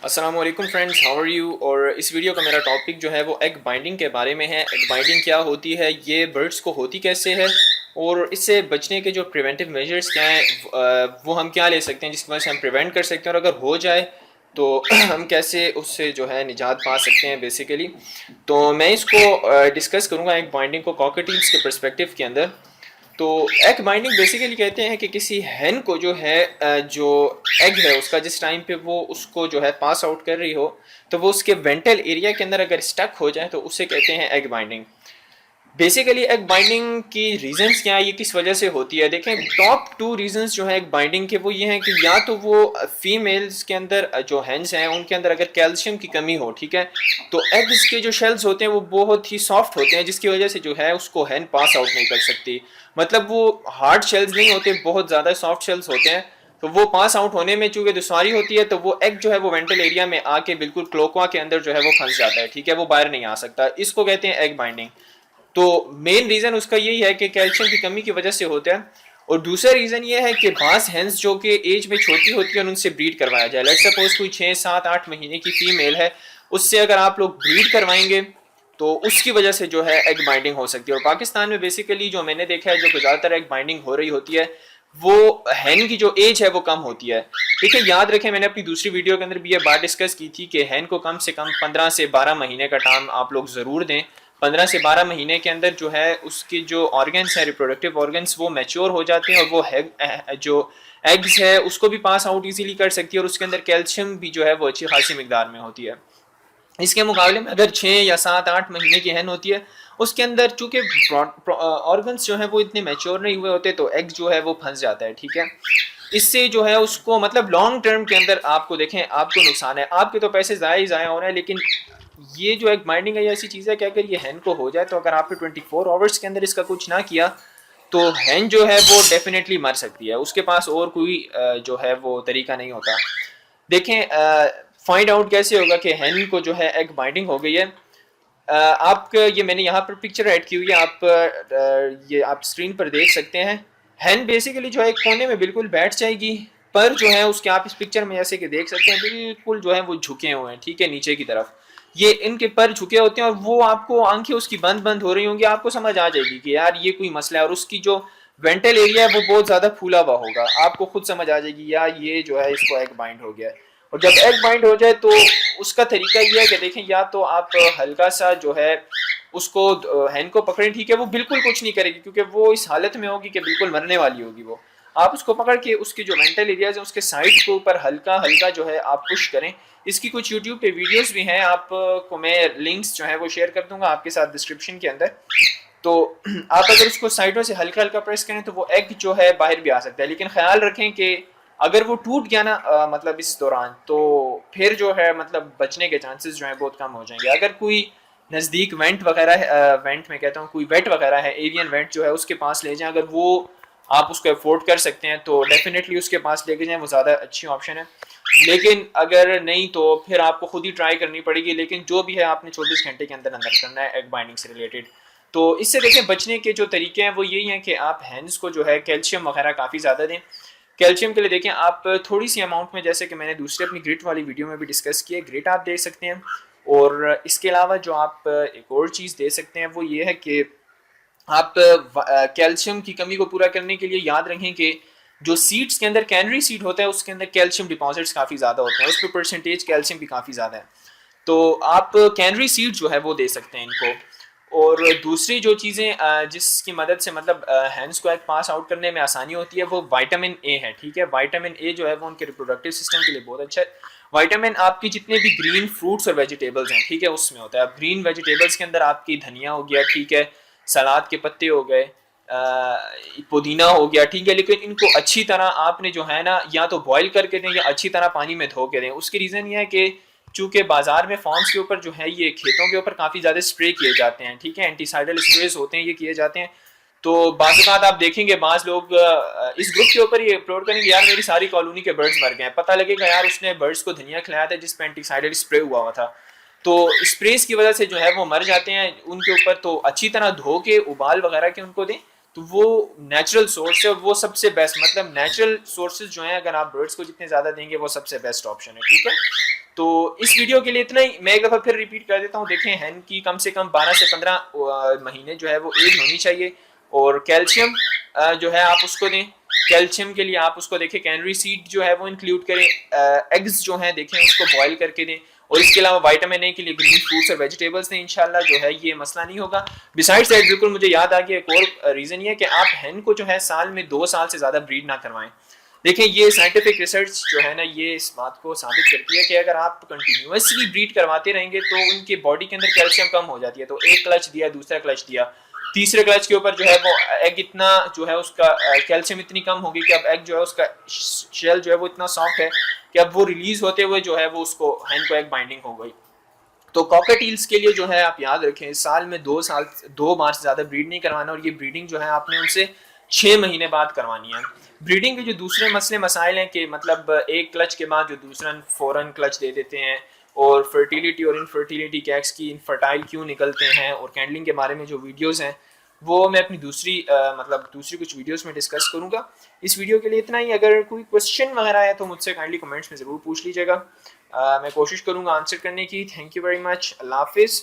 अस्सलाम वालेकुम friends, how are you. और इस वीडियो का मेरा टॉपिक जो है वो एग बाइंडिंग के बारे में है। एग बाइंडिंग क्या होती है, ये बर्ड्स को होती कैसे है और इससे बचने के जो प्रिवेंटिव मेजर्स क्या हैं, वो हम क्या ले सकते हैं जिसकी वजह से हम प्रिवेंट कर सकते हैं, और अगर हो जाए तो हम कैसे उससे जो है निजात पा सकते हैं बेसिकली। तो मैं इसको डिस्कस करूँगा एग बाइंडिंग को कॉकटेल्स के पर्सपेक्टिव के अंदर। तो एग बाइंडिंग बेसिकली कहते हैं कि किसी हैन को जो है जो एग है उसका जिस टाइम पे वो उसको जो है पास आउट कर रही हो, तो वो उसके वेंटल एरिया के अंदर अगर स्टक हो जाए तो उसे कहते हैं egg binding. Basically egg binding की रीजंस क्या है, ये किस वजह से होती है। देखें, टॉप टू रीजंस जो है एग बाइंडिंग के वो ये हैं कि या तो वो फीमेल्स के अंदर जो हैंस हैं उनके अंदर अगर कैल्शियम की कमी हो, ठीक है, तो एग्स के जो शेल्स होते हैं वो बहुत ही सॉफ्ट होते हैं जिसकी वजह से जो है उसको हैन पास आउट नहीं कर सकती। मतलब वो हार्ड शेल्स नहीं होते, बहुत ज़्यादा सॉफ्ट शेल्स होते हैं। तो वो पास आउट होने में चूंकि दुश्वारी होती है तो वो एग जो है वो वेंटल एरिया में आके बिल्कुल क्लोक्वा के अंदर जो है वो फंस जाता है, ठीक है, वो बाहर नहीं आ सकता। इसको कहते हैं एग बाइंडिंग। तो मेन रीजन उसका यही है कि कैल्शियम की कमी की वजह से होता है। और दूसरा रीजन ये है कि बास हैंस जो कि एज में छोटी होती है उनसे ब्रीड करवाया जाए। लेट्स सपोज कोई 6 7 8 महीने की फीमेल है, उससे अगर आप लोग ब्रीड करवाएंगे तो उसकी वजह से जो है एग बाइंडिंग हो सकती है। और पाकिस्तान में बेसिकली जो मैंने देखा है, जो ज़्यादातर एग बाइंडिंग हो रही होती है वो हैन की जो एज है वो कम होती है। ठीक है, याद रखें मैंने अपनी दूसरी वीडियो के अंदर भी ये बात डिस्कस की थी कि हैन को कम से कम 15 से 12 महीने का टाइम आप लोग ज़रूर दें। 15 से 12 महीने के अंदर जो है उसके जो ऑर्गन्स हैं, रिप्रोडक्टिव ऑर्गन्स, वो मैच्योर हो जाते हैं और वो जो एग्स है उसको भी पास आउट इजीली कर सकती है और उसके अंदर कैल्शियम भी जो है वो अच्छी खासी मिकदार में होती है। इसके मुकाबले में अगर 6 या 7 8 महीने की हैन होती है, उसके अंदर चूंकि ऑर्गन्स जो है वो इतने मैच्योर नहीं हुए होते तो एग जो है वो फंस जाता है। ठीक है, इससे जो है उसको मतलब लॉन्ग टर्म के अंदर आपको देखें आपको नुकसान है, आपके तो पैसे ज़ाया ही ज़ाया हो रहे हैं। लेकिन ये जो एक बाइंडिंग है ये ऐसी चीज़ है कि अगर ये हैन को हो जाए तो अगर आपने 24 आवर्स के अंदर इसका कुछ ना किया तो हैन जो है वो डेफिनेटली मर सकती है, उसके पास और कोई जो है वो तरीका नहीं होता। देखें, फाइंड आउट कैसे होगा कि हैन को जो है एग बाइंडिंग हो गई है। आप ये मैंने यहाँ पर पिक्चर ऐड की हुई है, आप ये आप स्क्रीन पर देख सकते हैं। हैन बेसिकली जो है एक कोने में बिल्कुल बैठ जाएगी, पर जो है उसके आप इस पिक्चर में जैसे कि देख सकते हैं बिल्कुल जो है वो झुके हुए हैं, ठीक है, नीचे की तरफ ये इनके पर झुके होते हैं और वो आपको आंखें उसकी बंद बंद हो रही होंगी, आपको समझ आ जाएगी कि यार ये कोई मसला है। और उसकी जो वेंटल एरिया है वो बहुत ज़्यादा फूला हुआ होगा, आपको खुद समझ आ जाएगी यार ये जो है इसको एग बाइंड हो गया है। और जब एग बाइंड हो जाए तो उसका तरीका ये है कि देखें, या तो आप हल्का सा जो है उसको हैंड को पकड़ें, ठीक है, वो बिल्कुल कुछ नहीं करेगी क्योंकि वो इस हालत में होगी कि बिल्कुल मरने वाली होगी वो। आप उसको पकड़ के उसके जो मेंटल एरियाज है उसके साइड के ऊपर हल्का हल्का जो है आप पुश करें। इसकी कुछ यूट्यूब पे वीडियोस भी हैं, आपको मैं लिंक्स जो है वो शेयर कर दूंगा आपके साथ डिस्क्रिप्शन के अंदर। तो आप अगर उसको साइडों से हल्का हल्का प्रेस करें तो वो एग जो है बाहर भी आ सकता है। लेकिन ख्याल रखें कि अगर वो टूट गया ना मतलब इस दौरान, तो फिर जो है मतलब बचने के चांसेस जो है बहुत कम हो जाएंगे। अगर कोई नज़दीक वेंट वगैरह है, वेंट में कहता हूँ कोई वेट वगैरह है, एवियन वेंट जो है उसके पास ले जाएं, अगर वो आप उसको अफोर्ड कर सकते हैं तो डेफिनेटली उसके पास लेके जाएं, वो ज़्यादा अच्छी ऑप्शन है। लेकिन अगर नहीं तो फिर आपको खुद ही ट्राई करनी पड़ेगी। लेकिन जो भी है आपने 24 घंटे के अंदर अंदर करना है एग बाइंडिंग से रिलेटेड। तो इससे देखें बचने के जो तरीके हैं वो यही हैं कि आप हैंड्स को जो है कैल्शियम वगैरह काफ़ी ज़्यादा दें। कैल्शियम के लिए देखें आप थोड़ी सी अमाउंट में, जैसे कि मैंने दूसरे अपनी ग्रिट वाली वीडियो में भी डिस्कस किया, ग्रिट आप दे सकते हैं। और इसके अलावा जो आप एक और चीज़ दे सकते हैं वो ये है कि आप कैल्शियम की कमी को पूरा करने के लिए याद रखें कि जो सीड्स के अंदर कैनरी सीड होता है उसके अंदर कैल्शियम डिपॉजिट्स काफ़ी ज़्यादा होते हैं, उस पर परसेंटेज कैल्शियम भी काफ़ी ज़्यादा है। तो आप कैनरी सीड जो है वो दे सकते हैं इनको। और दूसरी जो चीज़ें जिसकी मदद से मतलब हैंड्स को एक पास आउट करने में आसानी होती है वो विटामिन ए है। ठीक है, विटामिन ए जो है वो उनके रिप्रोडक्टिव सिस्टम के लिए बहुत अच्छा है। विटामिन आपकी जितने भी ग्रीन फ्रूट्स और वेजिटेबल्स हैं, ठीक है, उसमें होता है। अब ग्रीन वेजिटेबल्स के अंदर आपकी धनिया हो गया, ठीक है, सलाद के पत्ते हो गए, पुदीना हो गया, ठीक है। लेकिन इनको अच्छी तरह आपने जो है ना या तो बॉईल करके दें या अच्छी तरह पानी में धो के दें। उसकी रीज़न ये है कि चूंकि बाजार में फार्म्स के ऊपर जो है ये खेतों के ऊपर काफ़ी ज़्यादा स्प्रे किए जाते हैं, ठीक है, एंटीसाइडल स्प्रेज होते हैं ये किए जाते हैं। तो बाज़ बात आप देखेंगे बाज़ लोग इस ग्रुप के ऊपर ये अपलोड करेंगे यार मेरी सारी कॉलोनी के बर्ड्स मर गए हैं, पता लगेगा यार उसने बर्ड्स को धनिया खिलाया था जिस पर एंटीसाइडल स्प्रे हुआ हुआ था। तो स्प्रेस की वजह से जो है वो मर जाते हैं उनके ऊपर। तो अच्छी तरह धो के उबाल वगैरह के उनको दें, तो वो नेचुरल सोर्स है, वो सबसे बेस्ट, मतलब नेचुरल सोर्सेज जो हैं अगर आप बर्ड्स को जितने ज़्यादा देंगे वो सबसे बेस्ट ऑप्शन है। ठीक है, तो इस वीडियो के लिए इतना ही। मैं एक दफ़ा फिर रिपीट कर देता हूँ, देखें हैन की कम से कम 12 से 15 महीने जो है वो एज होनी चाहिए। और कैल्शियम जो है आप उसको दें। कैल्शियम के लिए आप उसको देखें कैनरी सीड जो है वो इंक्लूड करें। एग्स जो हैं देखें उसको बॉयल करके दें। और इसके अलावा विटामिन ए के लिए ग्रीन फ्रूट्स और वेजिटेबल्स दें, इंशाल्लाह जो है ये मसला नहीं होगा। बिसाइड्स दैट बिल्कुल मुझे याद आ गया, एक और रीज़न ये है कि आप हैन को जो है साल में 2 साल से ज़्यादा ब्रीड ना करवाएं। देखें ये साइंटिफिक रिसर्च जो है ना ये इस बात को साबित करती है कि अगर आप कंटिन्यूसली ब्रीड करवाते रहेंगे तो उनके बॉडी के अंदर कैल्शियम कम हो जाती है। तो एक क्लच दिया, दूसरा क्लच दिया, तीसरे क्लच के ऊपर जो है वो एग इतना जो है उसका कैल्शियम इतनी कम होगी कि अब एग जो है उसका शेल जो है वो इतना सॉफ्ट है कि अब वो रिलीज होते हुए जो है वो उसको हैन को एग बाइंडिंग हो गई। तो कॉकटेल्स के लिए जो है आप याद रखें साल में 2 बार से ज़्यादा ब्रीड नहीं करवाना। और ये ब्रीडिंग जो है आपने उनसे 6 महीने बाद करवानी है। ब्रीडिंग के जो दूसरे मसले मसाइल हैं कि मतलब एक क्लच के बाद जो दूसरा फ़ौरन क्लच दे देते हैं, और फर्टिलिटी और इनफर्टिलिटी कैक्स की इनफर्टाइल क्यों निकलते हैं, और कैंडलिंग के बारे में जो वीडियोस हैं वो मैं अपनी दूसरी कुछ वीडियोस में डिस्कस करूंगा। इस वीडियो के लिए इतना ही। अगर कोई क्वेश्चन वगैरह है तो मुझसे काइंडली कमेंट्स में ज़रूर पूछ लीजिएगा। मैं कोशिश करूंगा आंसर करने की। Thank you very much. अल्लाह हाफिज़।